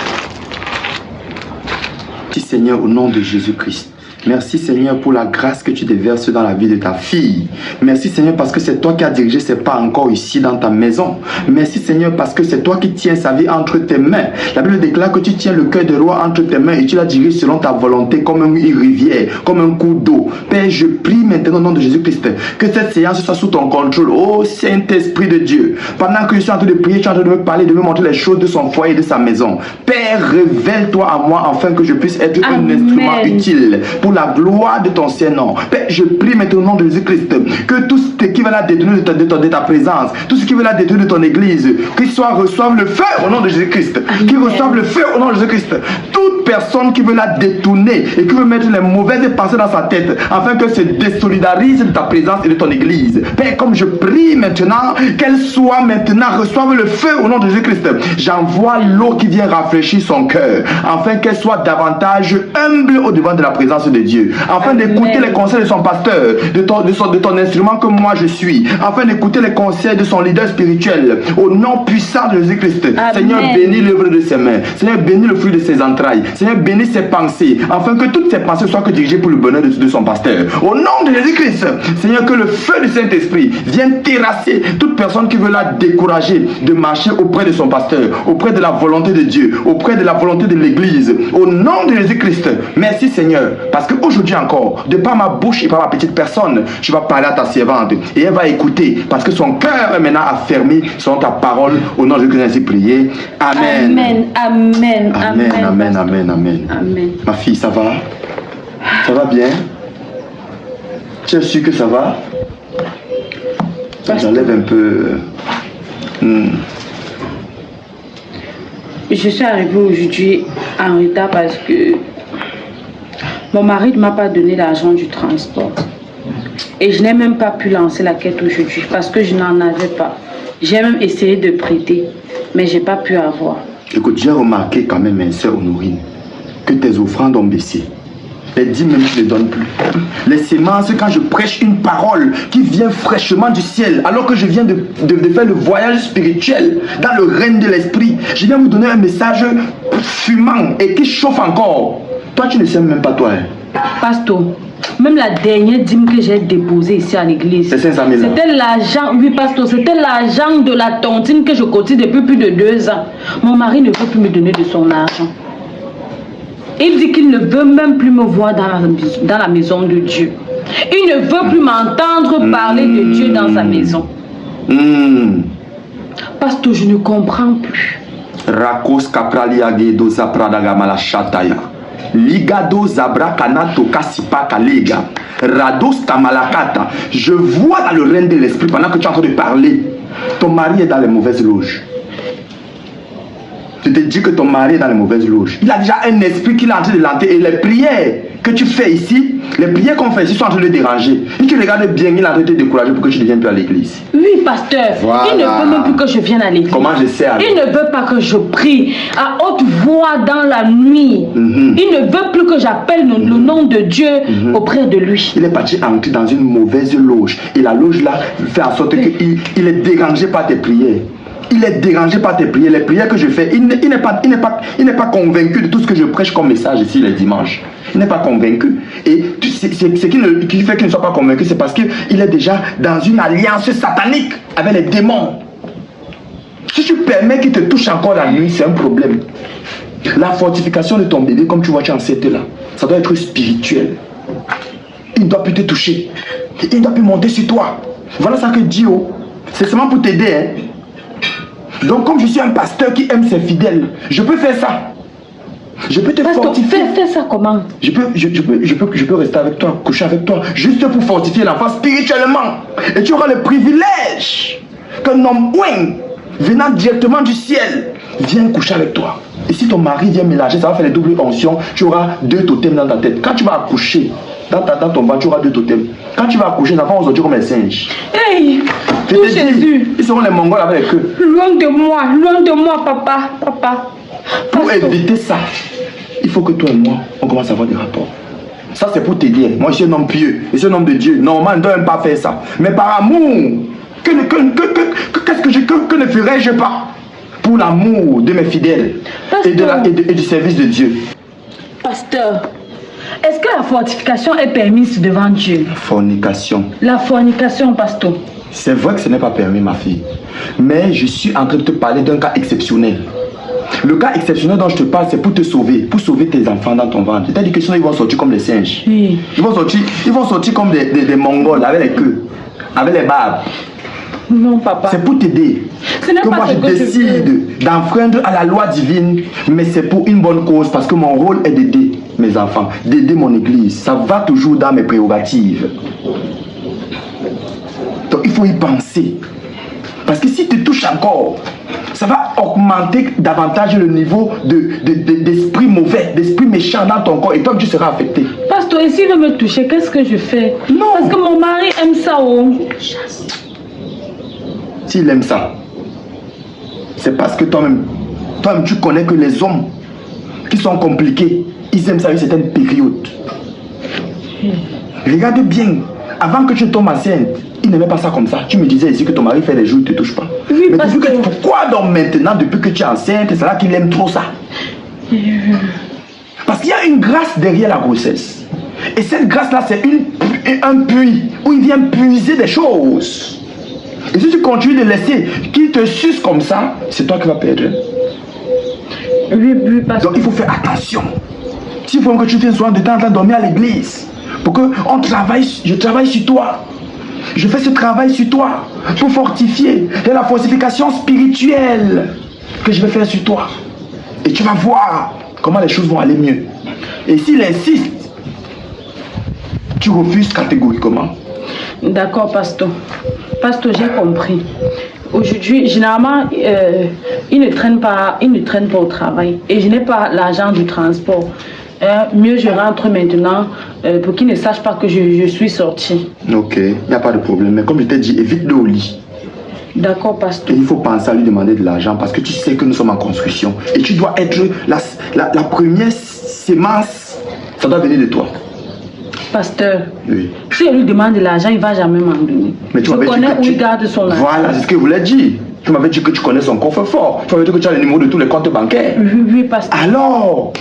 Merci Seigneur au nom de Jésus-Christ. Merci Seigneur pour la grâce que tu déverses dans la vie de ta fille. Merci Seigneur parce que c'est toi qui as dirigé ses pas encore ici dans ta maison. Merci Seigneur parce que c'est toi qui tiens sa vie entre tes mains. La Bible déclare que tu tiens le cœur de roi entre tes mains et tu la diriges selon ta volonté comme une rivière, comme un cours d'eau. Père, je prie maintenant au nom de Jésus-Christ que cette séance soit sous ton contrôle. Oh Saint-Esprit de Dieu, pendant que je suis en train de prier, tu es en train de me parler, de me montrer les choses de son foyer et de sa maison. Père, révèle-toi à moi afin que je puisse être un instrument utile pour la gloire de ton Saint-Nom. Père, je prie maintenant au nom de Jésus-Christ que tout ce qui va la détruire de ta présence, tout ce qui va la détruire de ton église, qu'il soit reçoive le feu au nom de Jésus-Christ, qu'il reçoive le feu au nom de Jésus-Christ. Toute personne qui veut la détourner et qui veut mettre les mauvaises pensées dans sa tête afin qu'elle se désolidarise de ta présence et de ton église. Père, comme je prie maintenant, qu'elle soit maintenant, reçoive le feu au nom de Jésus-Christ. J'envoie l'eau qui vient rafraîchir son cœur afin qu'elle soit davantage humble au devant de la présence de Dieu, afin d'écouter les conseils de son pasteur, de ton instrument que moi je suis, afin d'écouter les conseils de son leader spirituel, au nom puissant de Jésus-Christ. Seigneur, bénis l'œuvre de ses mains. Seigneur, bénis le fruit de ses entrailles. Seigneur, bénis ses pensées, afin que toutes ses pensées soient dirigées pour le bonheur de son pasteur. Au nom de Jésus-Christ, Seigneur, que le feu du Saint-Esprit vienne terrasser toute personne qui veut la décourager de marcher auprès de son pasteur, auprès de la volonté de Dieu, auprès de la volonté de l'Église. Au nom de Jésus-Christ, merci Seigneur, parce qu'aujourd'hui encore, de par ma bouche et par ma petite personne, tu vas parler à ta servante et elle va écouter parce que son cœur est maintenant affermi selon ta parole. Au nom de Jésus, ainsi prié. Amen. Amen. Amen. Ma fille, ça va? Ça va bien? Tu es sûr que ça va? J'enlève un peu. Je suis arrivée aujourd'hui en retard parce que mon mari ne m'a pas donné l'argent du transport. Et je n'ai même pas pu lancer la quête aujourd'hui parce que je n'en avais pas. J'ai même essayé de prêter, mais je n'ai pas pu avoir. Écoute, j'ai remarqué quand même, ma soeur Honorine, que tes offrandes ont baissé. Les 10 000, je ne les donne plus. Les sémences, quand je prêche une parole qui vient fraîchement du ciel, alors que je viens de faire le voyage spirituel dans le règne de l'esprit, je viens vous donner un message fumant et qui chauffe encore. Toi, tu ne sais même pas, toi. Pasteur, même la dernière dîme que j'ai déposée ici à l'église, c'est 500 000. C'était l'argent, oui, pasteur, c'était l'argent de la tontine que je cotise depuis plus de 2 ans. Mon mari ne veut plus me donner de son argent. Il dit qu'il ne veut même plus me voir dans la maison de Dieu. Il ne veut plus m'entendre parler de Dieu dans sa maison. Pasteur, je ne comprends plus. Rakos kapraliagedo zapradagamala shataya. Ligado zabra kanato kasipa kalega. Rados kamalakata. Je vois dans le règne de l'esprit pendant que tu es en train de parler. Ton mari est dans les mauvaises loges. Je te dis que ton mari est dans les mauvaises loges. Il a déjà un esprit qui est en train de l'entrer. Et les prières que tu fais ici, les prières qu'on fait ici sont en train de le déranger. Si tu regardes bien, il est en train de te décourager pour que tu ne viennes plus à l'église. Oui, pasteur. Voilà. Il ne veut même plus que je vienne à l'église. Comment je sais alors? Il ne veut pas que je prie à haute voix dans la nuit. Il ne veut plus que j'appelle le nom de Dieu auprès de lui. Il est parti entrer dans une mauvaise loge. Et la loge là fait en sorte qu'il est dérangé par tes prières. Il est dérangé par tes prières, les prières que je fais. Il n'est pas convaincu de tout ce que je prêche comme message ici les dimanches. Il n'est pas convaincu. Et ce qui fait qu'il ne soit pas convaincu, c'est parce qu'il est déjà dans une alliance satanique avec les démons. Si tu permets qu'il te touche encore la nuit, c'est un problème. La fortification de ton bébé, comme tu vois, tu es enceinte là, ça doit être spirituel. Il ne doit plus te toucher. Il ne doit plus monter sur toi. Voilà ça que Dieu, c'est seulement pour t'aider. Hein. Donc comme je suis un pasteur qui aime ses fidèles, je peux faire ça. Je peux te fortifier. Fais ça comment? Je peux rester avec toi, coucher avec toi, juste pour fortifier l'enfant spirituellement. Et tu auras le privilège qu'un homme venant directement du ciel vienne coucher avec toi. Et si ton mari vient mélanger, ça va faire les doubles onctions, tu auras 2 totems dans ta tête. Quand tu vas accoucher, dans ton ventre, tu auras 2 totems. Quand tu vas accoucher, les enfants vont sortir comme les singes. Hey, Je te dis, ils seront les Mongols avec eux. Loin de moi, papa. Pour éviter ça, il faut que toi et moi, on commence à avoir des rapports. Ça, c'est pour t'aider. Moi, je suis un homme pieux, je suis un homme de Dieu. Normalement, on ne doit même pas faire ça. Mais par amour, que ne ferais-je pas pour l'amour de mes fidèles et du service de Dieu? Pasteur, est-ce que la fortification est permise devant Dieu? Fornication. La fornication, pasteur. C'est vrai que ce n'est pas permis, ma fille. Mais je suis en train de te parler d'un cas exceptionnel. Le cas exceptionnel dont je te parle, c'est pour te sauver, pour sauver tes enfants dans ton ventre. C'est-à-dire que sinon, ils vont sortir comme des singes. Oui. Ils vont sortir comme des Mongols, avec les queues, avec les barbes. Non, papa. C'est pour t'aider. Que moi, je décide d'enfreindre à la loi divine, mais c'est pour une bonne cause, parce que mon rôle est d'aider mes enfants, d'aider mon église. Ça va toujours dans mes prérogatives. Donc, il faut y penser. Parce que si tu touches encore, ça va augmenter davantage le niveau d'esprit mauvais, d'esprit méchant dans ton corps, et toi, tu seras affecté. Pasteur, et s'il veut me toucher, qu'est-ce que je fais? Non. Parce que mon mari aime ça, oh. S'il aime ça, c'est parce que toi-même, tu connais que les hommes qui sont compliqués, ils aiment ça à une certaine période. Regarde bien, avant que tu tombes enceinte, il n'aimait pas ça comme ça. Tu me disais ici que ton mari fait les jours, il ne te touche pas. Oui, mais pourquoi donc maintenant, depuis que tu es enceinte, c'est là qu'il aime trop ça? Parce qu'il y a une grâce derrière la grossesse. Et cette grâce-là, c'est un puits où il vient puiser des choses. Et si tu continues de laisser qu'il te suce comme ça, c'est toi qui vas perdre. Oui, parce donc il faut faire attention. S'il faut que tu viennes souvent de temps en temps dormir à l'église, pour que je travaille sur toi. Je fais ce travail sur toi pour fortifier. Il y a la fortification spirituelle que je vais faire sur toi. Et tu vas voir comment les choses vont aller mieux. Et s'il insiste, tu refuses catégoriquement. D'accord, pasteur. Pasteur, j'ai compris. Aujourd'hui, généralement, il ne traîne pas au travail. Et je n'ai pas l'argent du transport. Mieux je rentre maintenant pour qu'il ne sache pas que je suis sortie. Ok, il n'y a pas de problème. Mais comme je t'ai dit, évite-le au lit. D'accord, pasteur. Et il faut penser à lui demander de l'argent parce que tu sais que nous sommes en construction. Et tu dois être la première sémence. Ça doit venir de toi. Pasteur, oui. Si je lui demande de l'argent, il ne va jamais m'en donner. Mais tu je connais où il garde son argent. Voilà, c'est ce que je voulais dire. Tu m'avais dit que tu connais son coffre-fort. Tu m'avais dit que tu as le numéro de tous les comptes bancaires. Oui, pasteur. Alors,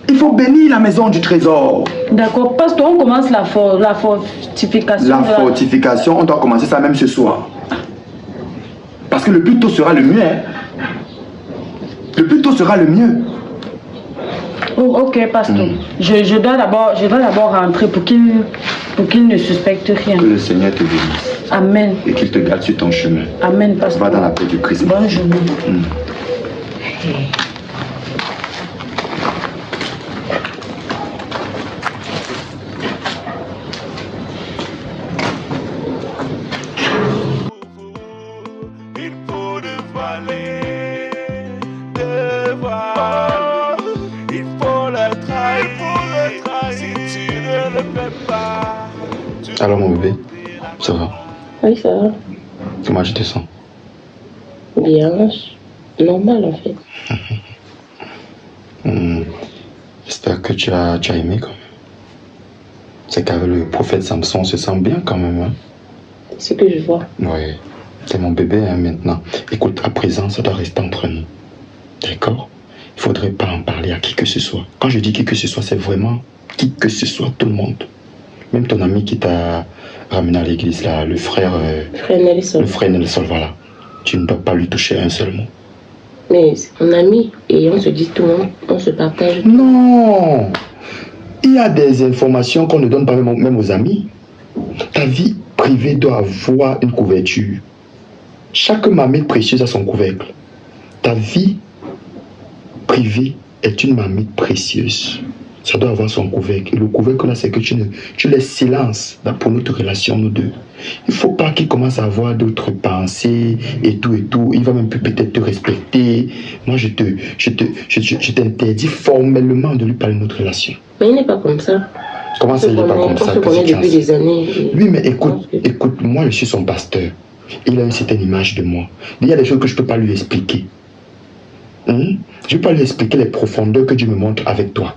il faut bénir la maison du trésor. D'accord, pasteur, on commence la fortification. La fortification, on doit commencer ça même ce soir. Parce que le plus tôt sera le mieux. Hein. Le plus tôt sera le mieux. Oh, ok, pasteur. Je dois d'abord rentrer pour qu'il ne suspecte rien. Que le Seigneur te bénisse. Amen. Et qu'il te garde sur ton chemin. Amen, pasteur. Va dans la paix du Christ. Bonne journée. Alors mon bébé, ça va? Oui, ça va. Comment je te sens? Bien, normal en fait. J'espère que tu as aimé quand même. C'est qu'avec le prophète Samson, on se sent bien quand même. Hein? C'est ce que je vois. Oui, c'est mon bébé hein, maintenant. Écoute, à présent, ça doit rester entre nous. D'accord? Il ne faudrait pas en parler à qui que ce soit. Quand je dis qui que ce soit, c'est vraiment qui que ce soit, tout le monde. Même ton ami qui t'a ramené à l'église, là, le frère Nelson. Le frère Nelson, voilà. Tu ne dois pas lui toucher un seul mot. Mais c'est mon ami et on se dit tout le monde, on se partage. Non! Il y a des informations qu'on ne donne pas même aux amis. Ta vie privée doit avoir une couverture. Chaque marmite précieuse a son couvercle. Ta vie privée est une marmite précieuse. Ça doit avoir son couvercle. Et le couvercle là, c'est que tu laisses silence pour notre relation, nous deux. Il ne faut pas qu'il commence à avoir d'autres pensées et tout et tout. Il va même plus peut-être te respecter. Moi, je t'interdis formellement de lui parler de notre relation. Mais il n'est pas comme ça. Comment ça, il n'est pas comme ça? On se connaît depuis des années. Oui, mais écoute, moi, je suis son pasteur. Il a une certaine image de moi. Il y a des choses que je ne peux pas lui expliquer. Je ne peux pas lui expliquer les profondeurs que Dieu me montre avec toi.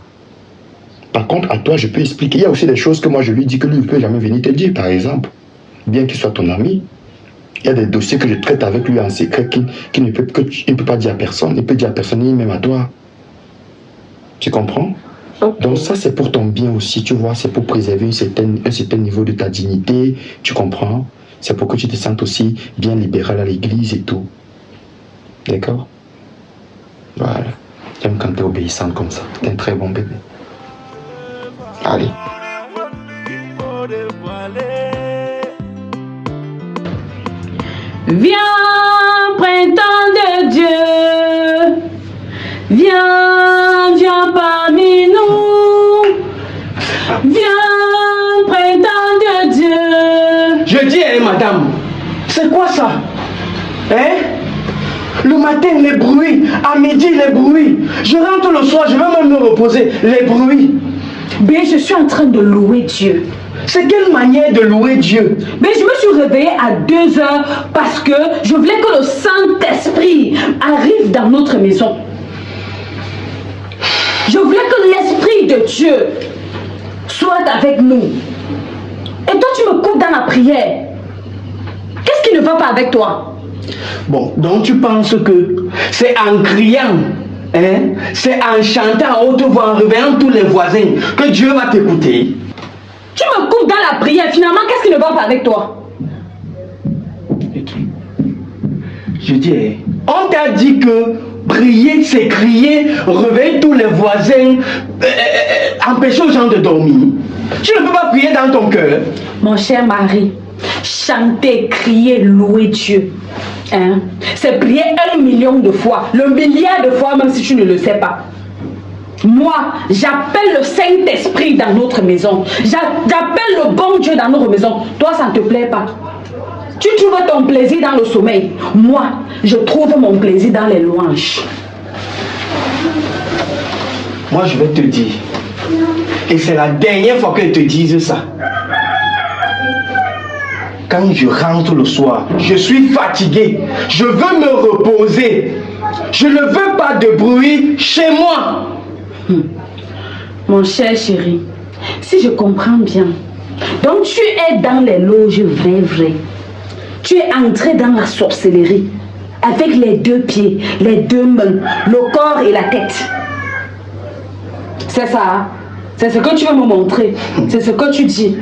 Par contre, à toi, je peux expliquer. Il y a aussi des choses que moi, je lui dis que lui ne peut jamais venir te dire, par exemple. Bien qu'il soit ton ami. Il y a des dossiers que je traite avec lui en secret qu'il ne peut pas dire à personne. Il ne peut dire à personne, ni même à toi. Tu comprends? Okay. Donc ça, c'est pour ton bien aussi, tu vois. C'est pour préserver un certain niveau de ta dignité. Tu comprends? C'est pour que tu te sentes aussi bien libéral à l'église et tout. D'accord? Voilà. J'aime quand tu es obéissante comme ça. Tu es un très bon bébé. Allez. Viens, printemps de Dieu. Viens, viens parmi nous. Viens, printemps de Dieu. Je dis, madame, c'est quoi ça? Le matin, les bruits. À midi, les bruits. Je rentre le soir, je vais même me reposer. Les bruits. Bien, je suis en train de louer Dieu. C'est quelle manière de louer Dieu? Mais je me suis réveillée à 2 heures parce que je voulais que le Saint-Esprit arrive dans notre maison. Je voulais que l'Esprit de Dieu soit avec nous. Et toi, tu me coupes dans la prière. Qu'est-ce qui ne va pas avec toi? Bon, donc tu penses que c'est en criant, c'est en chantant à haute voix, en réveillant tous les voisins que Dieu va t'écouter? Tu me coupes dans la prière. Finalement, qu'est-ce qui ne va pas avec toi? Je dis, on t'a dit que prier, c'est crier, réveiller tous les voisins, empêcher aux gens de dormir. Tu ne peux pas prier dans ton cœur. Mon cher mari, chanter, crier, louer Dieu. C'est prier 1 million de fois, le milliard de fois, même si tu ne le sais pas. Moi, j'appelle le Saint-Esprit dans notre maison. J'appelle le bon Dieu dans notre maison. Toi, ça ne te plaît pas. Tu trouves ton plaisir dans le sommeil. Moi, je trouve mon plaisir dans les louanges. Moi, je vais te dire. Et c'est la dernière fois que je te dise ça. Quand je rentre le soir, je suis fatigué. Je veux me reposer. Je ne veux pas de bruit chez moi. Mon cher chéri, si je comprends bien, donc tu es dans les loges vraies. Tu es entré dans la sorcellerie avec les 2 pieds, les 2 mains, le corps et la tête. C'est ça, hein? C'est ce que tu veux me montrer. C'est ce que tu dis.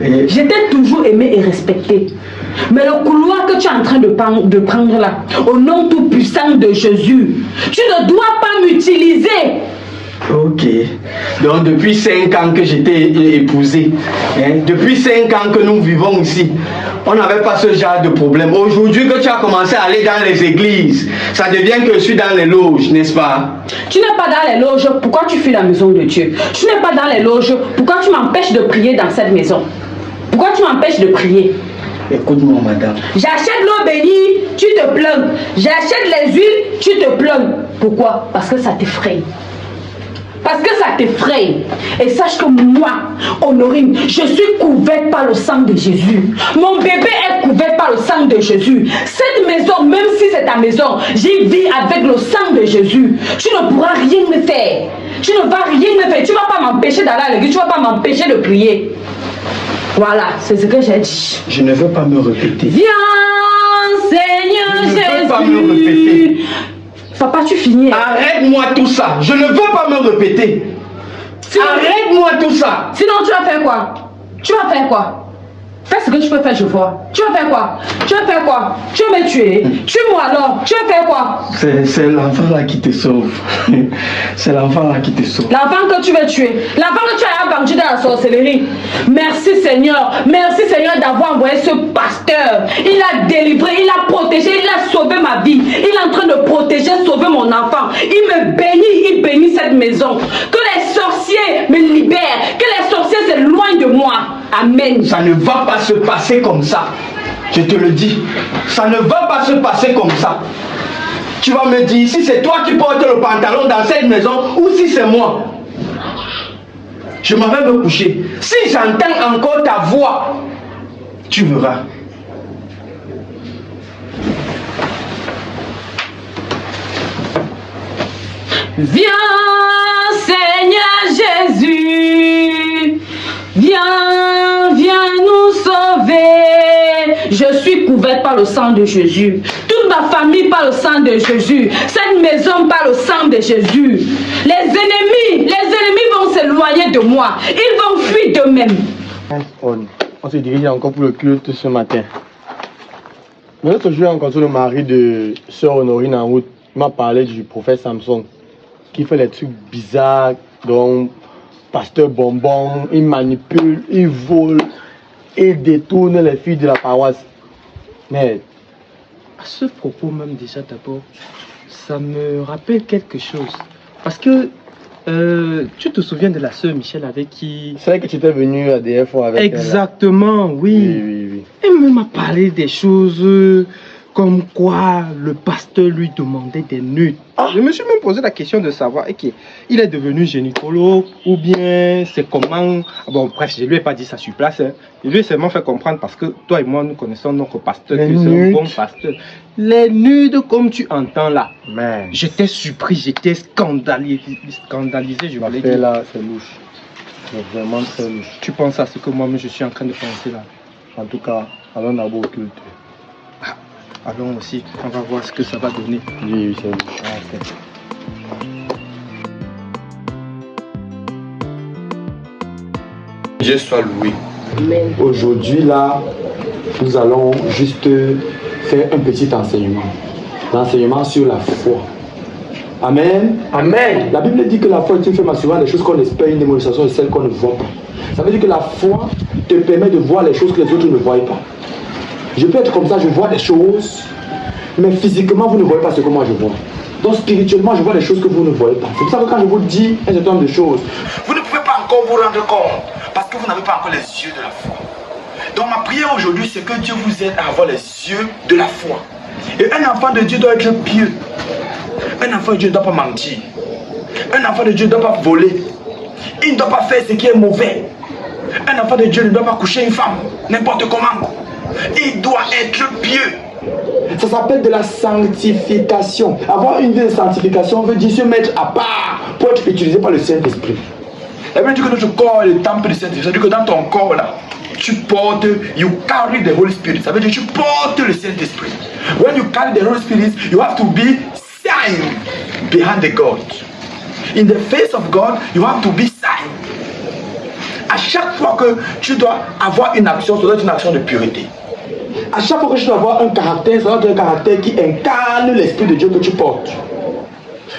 Je t'ai toujours aimé et respecté. Mais le couloir que tu es en train de prendre là, au nom tout puissant de Jésus, tu ne dois pas m'utiliser. Ok. Donc depuis 5 ans que j'étais épousé, depuis 5 ans que nous vivons ici, on n'avait pas ce genre de problème. Aujourd'hui que tu as commencé à aller dans les églises, ça devient que je suis dans les loges, n'est-ce pas? Tu n'es pas dans les loges, pourquoi tu fuis la maison de Dieu? Tu n'es pas dans les loges, pourquoi tu m'empêches de prier dans cette maison? Pourquoi tu m'empêches de prier? Écoute-moi, madame. J'achète l'eau bénie, tu te plains. J'achète les huiles, tu te plains. Pourquoi? Parce que ça t'effraie. Parce que ça t'effraie. Et sache que moi, Honorine, je suis couverte par le sang de Jésus. Mon bébé est couvert par le sang de Jésus. Cette maison, même si c'est ta maison, j'y vis avec le sang de Jésus. Tu ne pourras rien me faire. Tu ne vas rien me faire. Tu ne vas pas m'empêcher d'aller à l'église. Tu ne vas pas m'empêcher de prier. Voilà, c'est ce que j'ai dit. Je ne veux pas me répéter. Viens, Seigneur Jésus. Je ne veux pas me répéter. Papa, tu finis. Arrête-moi tout ça. Je ne veux pas me répéter. Arrête-moi tout ça. Sinon, tu vas faire quoi? Tu vas faire quoi? Fais ce que tu peux faire, je vois. Tu vas faire quoi? Tu vas faire quoi? Tu vas me tuer? Tue-moi alors. Tu vas faire quoi? C'est l'enfant là qui te sauve. C'est l'enfant là qui te sauve. L'enfant que tu veux tuer. L'enfant que tu as vendu dans la sorcellerie. Merci Seigneur. Merci Seigneur d'avoir envoyé ce pasteur. Il a délivré, il a protégé, il a sauvé ma vie. Il est en train de protéger, sauver mon enfant. Il me bénit, il bénit cette maison. Que les sorciers sorciers me libèrent, que les sorciers s'éloignent de moi. Amen. Ça ne va pas se passer comme ça. Je te le dis. Ça ne va pas se passer comme ça. Tu vas me dire si c'est toi qui portes le pantalon dans cette maison ou si c'est moi. Je m'en vais me coucher. Si j'entends encore ta voix, tu verras. Viens, Seigneur Jésus, viens, viens nous sauver. Je suis couverte par le sang de Jésus. Toute ma famille par le sang de Jésus. Cette maison par le sang de Jésus. Les ennemis vont s'éloigner de moi. Ils vont fuir d'eux-mêmes. On se dirige encore pour le culte ce matin. Mais l'autre jour, j'ai rencontré le mari de Sœur Honorine en route. Il m'a parlé du prophète Samson qui fait des trucs bizarres, donc pasteur bonbon, il manipule, il vole, il détourne les filles de la paroisse. Mais à ce propos même déjà d'abord, ça me rappelle quelque chose. Parce que tu te souviens de la sœur Michel avec qui... C'est vrai que tu étais venu à des fois avec Exactement, elle. oui. Oui. Elle m'a parlé des choses comme quoi le pasteur lui demandait des nudes. Je me suis même posé la question de savoir, ok, il est devenu gynécologue ou bien c'est comment... Bon, bref, je ne lui ai pas dit ça sur place. Hein. Je lui ai seulement fait comprendre parce que toi et moi, nous connaissons notre pasteur, que c'est un bon pasteur. Les nudes, comme tu entends là, j'étais surpris, j'étais scandalisé, je voulais dire. Là, c'est louche. C'est vraiment très louche. Tu penses à ce que moi-même je suis en train de penser là? En tout cas, allons d'abord au culte. Allons aussi, on va voir ce que ça va donner. Oui, c'est louche. Dieu soit loué. Aujourd'hui, là, nous allons juste faire un petit enseignement. L'enseignement sur la foi. Amen. Amen. La Bible dit que la foi est une forme souvent des choses qu'on espère, une démonstration de celles qu'on ne voit pas. Ça veut dire que la foi te permet de voir les choses que les autres ne voient pas. Je peux être comme ça, je vois des choses, mais physiquement, vous ne voyez pas ce que moi je vois. Donc spirituellement, je vois des choses que vous ne voyez pas. C'est pour ça que quand je vous dis un certain nombre de choses, vous ne pouvez pas encore vous rendre compte, parce que vous n'avez pas encore les yeux de la foi. Donc ma prière aujourd'hui, c'est que Dieu vous aide à avoir les yeux de la foi. Et un enfant de Dieu doit être pieux. Un enfant de Dieu ne doit pas mentir. Un enfant de Dieu ne doit pas voler. Il ne doit pas faire ce qui est mauvais. Un enfant de Dieu ne doit pas coucher une femme, n'importe comment. Il doit être pieux. Ça s'appelle de la sanctification. Avoir une vie de sanctification veut dire se mettre à part pour être utilisé par le Saint-Esprit. Ça veut dire que notre corps est le temple du Saint-Esprit. Ça veut dire que dans ton corps là, tu portes, you carry the Holy Spirit. Ça veut dire que tu portes le Saint-Esprit. When you carry the Holy Spirit, you have to be sign behind the God. In the face of God, you have to be sign. À chaque fois que tu dois avoir une action, ça doit être une action de pureté. À chaque fois que tu dois avoir un caractère, ça doit être un caractère qui incarne l'Esprit de Dieu que tu portes.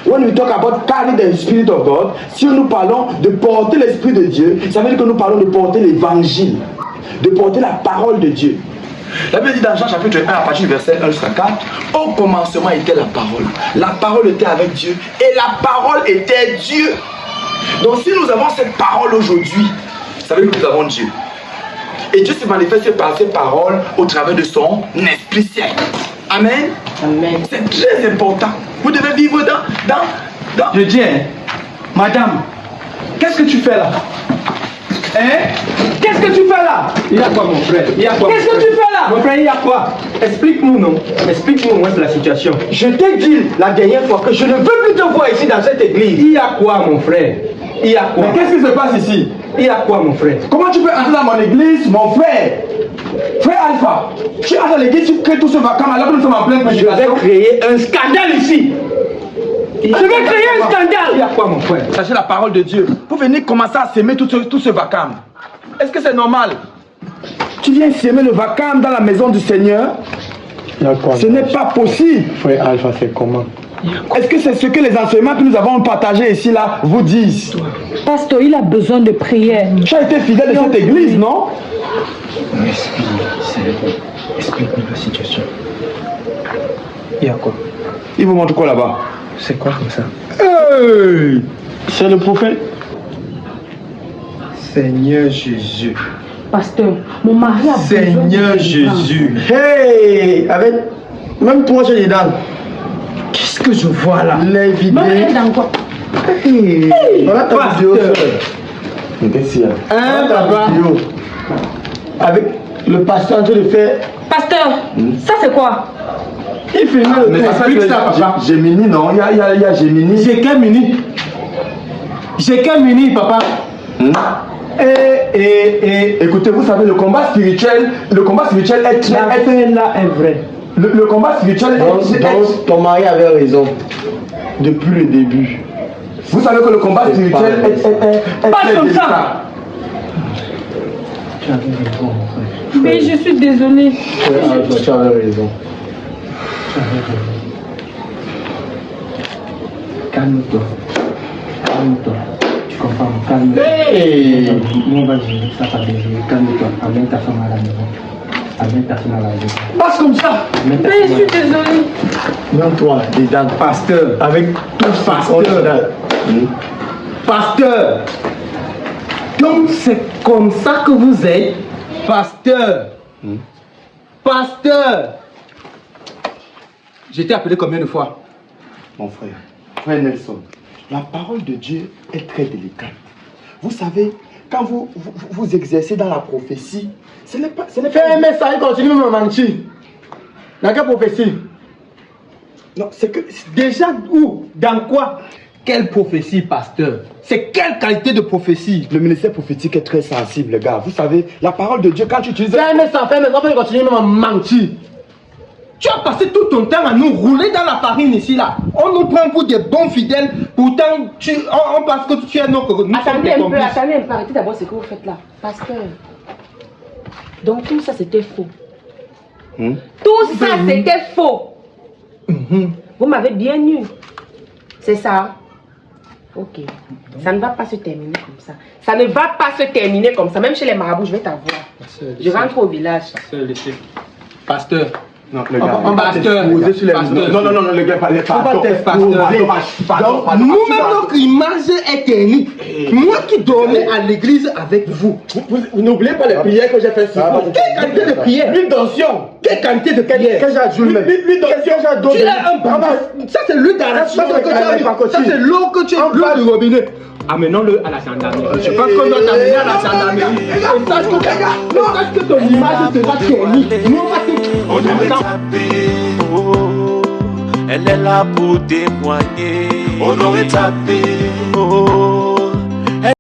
When we talk about carrying the Spirit of God, si nous parlons de porter l'Esprit de Dieu, ça veut dire que nous parlons de porter l'Évangile, de porter la parole de Dieu. La Bible dit dans Jean chapitre 1 à partir du verset 1 jusqu'à 4, au commencement était la parole. La parole était avec Dieu et la parole était Dieu. Donc si nous avons cette parole aujourd'hui, ça veut dire que nous avons Dieu. Et Dieu se manifeste par ses paroles au travers de son Esprit Saint. Amen. Amen. C'est très important. Vous devez vivre dans... Je dis, madame, qu'est-ce que tu fais là? Hein? Qu'est-ce que tu fais là? Il y a quoi, mon frère? Qu'est-ce que tu fais là? Mon frère, il y a quoi? Explique-nous, non? Explique-nous au moins la situation. Je t'ai dit la dernière fois que je ne veux plus te voir ici dans cette église. Il y a quoi, mon frère? Il y a quoi? Mais qu'est-ce qui se passe ici? Il y a quoi, mon frère? Comment tu peux entrer dans mon église, mon frère? Frère Alpha, tu entres dans l'église, tu crées tout ce vacarme alors que nous sommes en pleine prédication. Je vais créer un scandale ici. Je vais créer un scandale. Il y a quoi, mon frère? Sachez la parole de Dieu. Vous venez commencer à s'aimer tout ce vacarme. Est-ce que c'est normal? Tu viens s'aimer le vacarme dans la maison du Seigneur? Ce n'est pas possible. Frère Alpha, c'est comment? Est-ce que c'est ce que les enseignements que nous avons partagés ici là vous disent? Pasteur, il a besoin de prière. Tu as été fidèle de cette église, non? Explique-nous la situation. Il y a quoi? Il vous montre quoi là-bas? C'est quoi comme ça? C'est le prophète. Seigneur Jésus. Pasteur, mon mari a besoin Seigneur de Jésus. Hey, avec même toi, j'ai les dents. Qu'est-ce que je vois là? Les vidéos. Même elle dans quoi? Hey, voilà ta vidéo. Pasteur. Mais qu'est-ce qu'il y a? Hein, Voilà ta papa? vidéo. Avec le pasteur en train de faire. Pasteur, ça c'est quoi? Il filme le mais truc. explique ça, papa. Gemini, non, il y a Gemini. J'ai qu'un mini. J'ai qu'un mini, papa. Écoutez, vous savez, le combat spirituel est très... là est vrai. Le combat spirituel Donc, ton mari avait raison. Depuis le début. Vous savez que le combat spirituel est Pas très comme délicat. ça. Mais je suis désolée. Tu avais raison. Calme-toi. Calme-toi. Tu comprends? Calme-toi. Hey! On va gérer ça par des jours. Calme-toi. Amène ta femme à la maison. Amène ta femme à la maison. Passe comme ça! Amène ta Mais je femme à suis la maison. désolée. Même toi, des dents. Pasteur. Avec tout ça. Pasteur. Donc c'est comme ça que vous êtes. Pasteur. Pasteur. J'ai été appelé combien de fois? Mon frère Nelson, la parole de Dieu est très délicate. Vous savez, quand vous exercez dans la prophétie, ce n'est pas... Fais un message, continue à mentir. Dans quelle prophétie? Non, c'est que... Déjà où? Dans quoi? Quelle prophétie, pasteur? C'est quelle qualité de prophétie? Le ministère prophétique est très sensible, les gars. Vous savez, la parole de Dieu, quand tu utilises... Fais un message, après continue même à mentir. Tu as passé tout ton temps à nous rouler dans la farine ici, là. On nous prend pour des bons fidèles. Pourtant, on pense que tu es notre... Attendez un peu, arrêtez d'abord ce que vous faites là. Pasteur. Donc tout ça c'était faux. Tout ça c'était faux. Vous m'avez bien eu. C'est ça. Ok. Ça ne va pas se terminer comme ça. Ça ne va pas se terminer comme ça. Même chez les marabouts, je vais t'avoir. Je rentre au village. Pasteur. Non, les gars, Pasteur. Non, les gars, parlez pas. Nous-mêmes, notre image est ternie. Moi qui dormais à l'église avec vous. Vous n'oubliez pas les prières que j'ai faites sur vous. Quelle qualité de prière? L'huile d'onction. Quelle qualité de prière? Que j'ai même. L'huile d'onction, j'ai donné. Tu as un bambin. Ça c'est l'huile d'arrachement que tu as mis. Ça c'est l'eau que tu as l'eau du robinet. Amenons-le à la gendarmerie. Je pense qu'on doit t'amener à la gendarmerie. Et sache que ton image sera ternie. Nous on va On aurait tapé, oh, elle est là pour témoigner. On aurait tapé, oh.